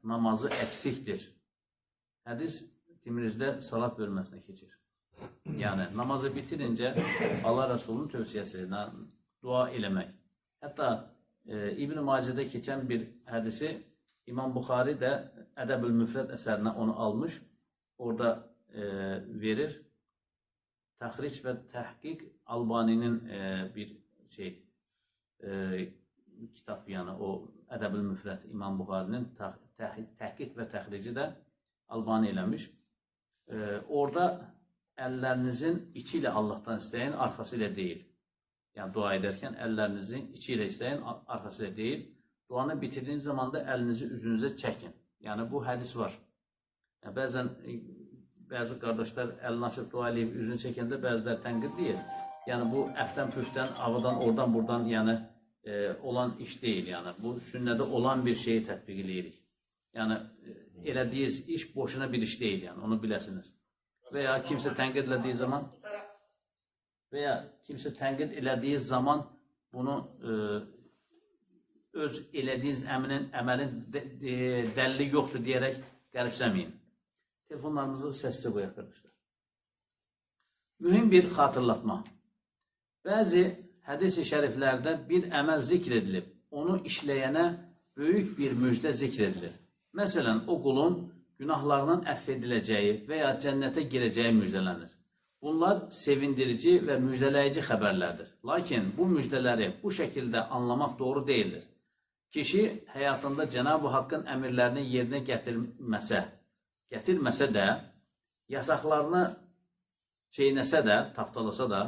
namazı eksiktir. Hədis Timrizdə salat bölməsinə keçir. Yəni namazı bitirince Allah Resulü'nün tövsiyəsiyle dua eləmək. Hətta İbn-i Mace'də keçən bir hədisi İmam Buxari də Ədəbül Müfrəd əsərinə onu almış. Orada verir. Təxric və Təhqiq Albani'nin bir kitap, yani o Ədəbül Müfrəd İmam Buxari'nin Təhqiq və Təxrici də Albani eləmiş. Orada əllərinizin içi ilə Allah'tan istəyin, arxası ilə deyil. Yəni dua edərkən əllərinizin içi ilə istəyin, arxası ilə deyil. Duanı bitirdiğiniz zaman da əlinizi üzünüzə çəkin. Yəni bu hədis var. Yəni, bəzən bəzi qardaşlar əlini açıb dua edib üzünü çəkəndə bəziləri tənqidləyir. Yəni bu əfdən püfdən, ağıdan, oradan, buradan yəni olan iş deyil. Yəni bu sünnədə olan bir şeyi tətbiq edirik. Yəni elədiyiniz iş boşuna bir iş deyil, yəni onu biləsiniz. Veya kimse tənqid elədiyi zaman bunu öz elədiyiniz əməlin dəlili yoxdur deyərək qəlbsəməyin. Telefonlarımızı səssiz qoyaq arkadaşlar. Mühim bir xatırlatma. Bəzi hədis-i şəriflərdə bir əməl zikr edilib, onu işləyənə böyük bir müjdə zikr edilir. Məsələn, o qulun günahlarının əff ediləcəyi və ya cənnətə girəcəyi müjdələnir. Bunlar sevindirici və müjdələyici xəbərlərdir. Lakin bu müjdələri bu şəkildə anlamaq doğru deyildir. Kişi həyatında Cenab-ı Haqqın əmirlərini yerinə gətirməsə də, yasaqlarını çeynəsə də, tapdalasa da,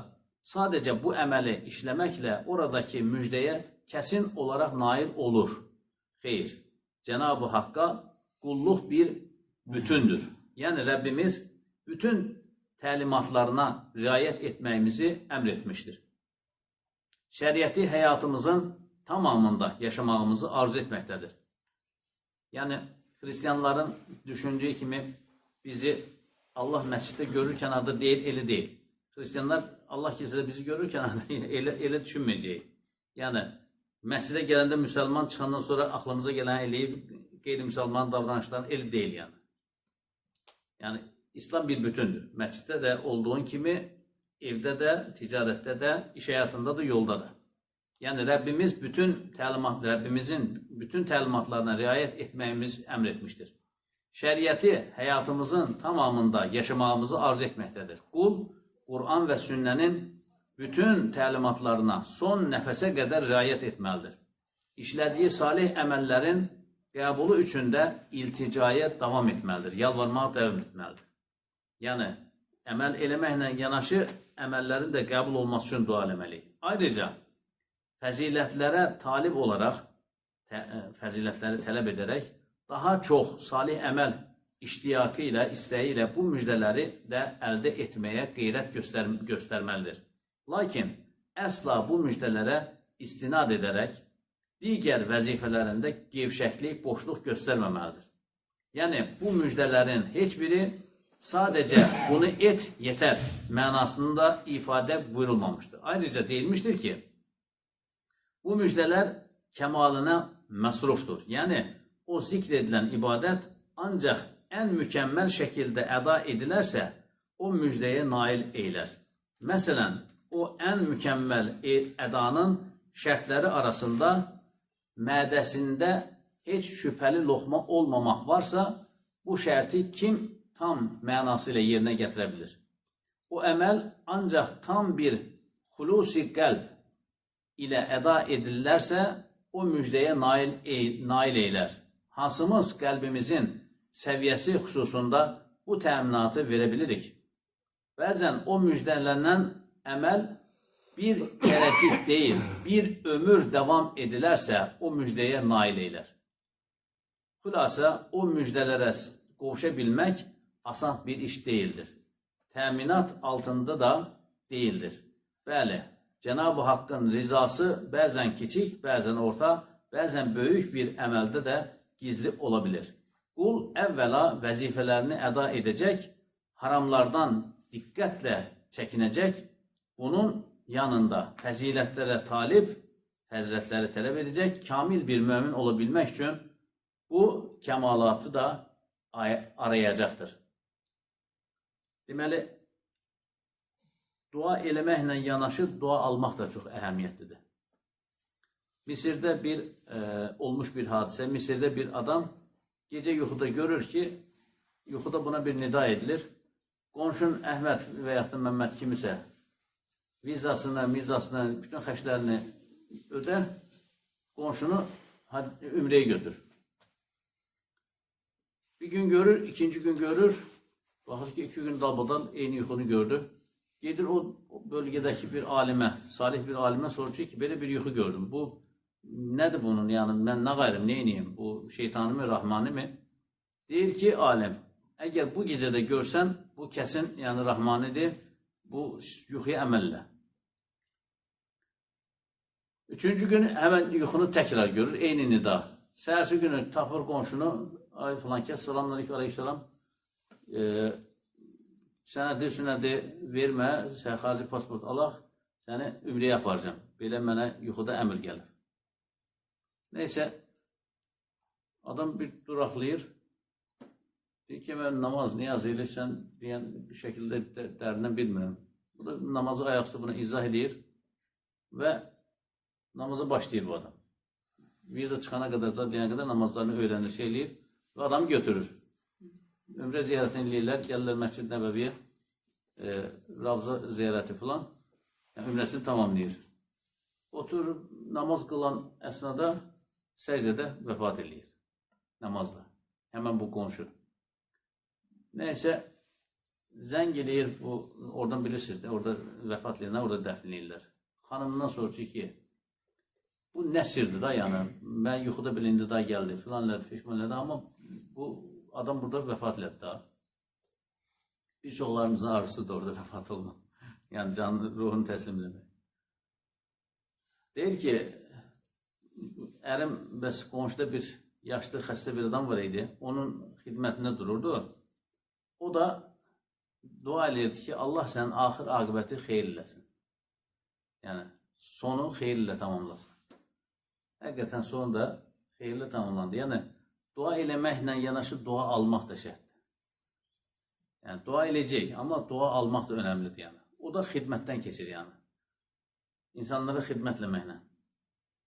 sadəcə bu əməli işləməklə oradakı müjdəyə kəsin olaraq nail olur. Xeyr, Cenab-ı Haqqa qulluq bir bütündür. Yəni Rəbbimiz bütün təlimatlarına riayət etməyimizi əmr etmişdir. Şəriəti həyatımızın tamamında yaşamağımızı arzu etməkdədir. Yəni Hristiyanların düşündüyü kimi bizi Allah məsciddə görürkən adı deyil, eli deyil. Hristiyanlar Allah kilsədə bizi görürkən adı elə düşünməyəcək. Yəni məscidə gələndə müsəlman çıxandan sonra aklımıza gələn eləyib qeyri-müsəlman davranışların eli deyil yəni. Yəni İslam bir bütündür. Məsciddə də olduğun kimi evdə də, ticarətdə də, iş həyatında da, yolda da. Yəni Rəbbimizin bütün təlimatlarına riayət etməyimiz əmr etmişdir. Şəriəti həyatımızın tamamında yaşamağımızı arzu etməkdədir. Qul, Quran və sünnənin bütün təlimatlarına son nəfəsə qədər riayət etməlidir. İşlədiyi salih əməllərin qəbulu üçün də ilticaya davam etməlidir, yalvarmağa davam etməlidir. Yəni, əməl eləməklə yanaşı, əməllərin də qəbul olması üçün dua eləməliyik. Ayrıca, fəzilətlərə talib olaraq, fəzilətləri tələb edərək, daha çox salih əməl iştiyakı ilə, istəyi ilə bu müjdələri də əldə etməyə qeyrət göstərməlidir. Lakin, əsla bu müjdələrə istinad edərək, digər vəzifələrində gevşəklik, boşluq göstərməməlidir. Yəni, bu müjdələrin heç biri sadəcə bunu et, yetər mənasında ifadə buyurulmamışdır. Ayrıca deyilmişdir ki, bu müjdələr kəmalına məsrufdur. Yəni, o zikr edilən ibadət ancaq ən mükəmməl şəkildə əda edilərsə, o müjdəyə nail eylər. Məsələn, o ən mükəmməl ədanın şərtləri arasında mədəsində heç şübhəli loxma olmamaq varsa, bu şərti kim tam mənası ilə yerinə gətirə bilir? O əməl ancaq tam bir xulusi qəlb ilə əda edilərsə, o müjdəyə nail eylər. Hansımız qəlbimizin səviyyəsi xüsusunda bu təminatı verə bilirik? Bəzən o müjdələnən əməl bir kərəcik deyil, bir ömür davam edilərsə, o müjdəyə nail eylər. Xülasə, o müjdələrə qovuşa bilmək asan bir iş deyildir. Təminat altında da deyildir. Bəli, Cenab-ı Haqqın rizası bəzən kiçik, bəzən orta, bəzən böyük bir əməldə də gizli ola bilir. Qul əvvəla vəzifələrini əda edəcək, haramlardan diqqətlə çəkinəcək, bunun yanında fəzilətlərə talib, fəzilətləri tələb edəcək, kamil bir mömin olabilmək üçün bu kəmalatı da arayacaqdır. Deməli, dua eləməklə yanaşı dua almaq da çox əhəmiyyətlidir. Misirdə olmuş bir hadisə, Misirdə bir adam gecə yuxuda görür ki, yuxuda buna bir nida edilir. Qonşun Əhməd və yaxud da Məmməd kimisə vizasını, bütün xərclərini ödər, qonşunu ümrəyə götür. Bir gün görür, ikinci gün görür, baxır ki, 2 gün dalbadan eyni yuxunu gördü. Gedir o bölgədəki bir alimə, salih bir alimə sorur ki, belə bir yuxu gördüm. Bu nədir bunun, yəni mən nə qayrım, nə inəyim, bu şeytanı mı, rahmanı mı? Deyir ki, alim, əgər bu gecədə görsən, bu kəsin, yəni rahmanidir, bu yuxuya əməllə. 3-cü gün həmən yuxunu təkrar görür, eyni nida. Səhərsi günü tapır qonşunu, ay filan kəs, salamünaleyküm, aleykümselam, sənədi, sünədi vermə, sən xarici pasport alaq, səni ümrəyə aparacam. Belə mənə yuxuda əmr gəlir. Neysə, adam bir duraqlayır. Deyir ki, mən namaz, niyaz edirsən deyən bir şəkildə dərindən bilmirəm. Bu da namazı ayaqüstü buna izah edir və namaza başlayır bu adam. Viza çıxana qədər, deyənə qədər namazlarını öyrənir, şey eləyir və adamı götürür. Ömrə ziyarətini eləyirlər, gəlirlər Məscid Nəbəviyə, Ravza ziyarəti filan, yəni ömrəsini tamamlayır. Oturur, namaz qılan əsnada səcdədə vəfat eləyir, namazda, həmən bu qonşu. Nəysə, zəng eləyir, oradan bilirsiniz, orada vəfat eləyirlər, orada dəfn eləyirlər. Xanımdan soruşur ki, bu nə sirdir da, yəni, mən yuxuda bilindi da gəldi, filan elədi, feşman elədi, amma bu adam burada vəfat elədi da. Bir çoxlarımızın arzusu da orada vəfat olmaq. Yəni, canın, ruhunu təslim eləmək. Deyir ki, ərim bəs qonşuda bir yaşlı, xəstə bir adam var idi, onun xidmətində dururdu. O da dua eləyirdi ki, Allah sənin axır aqibəti xeyir eləsin. Yəni, sonu xeyir ilə tamamlasın. Həqiqətən sonu da xeyirlə tamamlandı. Yəni, dua eləməklə yanaşı dua almaq da şərtdir. Yəni, dua eləyəcək, amma dua almaq da önəmlidir. Yəni. O da xidmətdən keçir, yəni. İnsanlara xidmət eləməklə.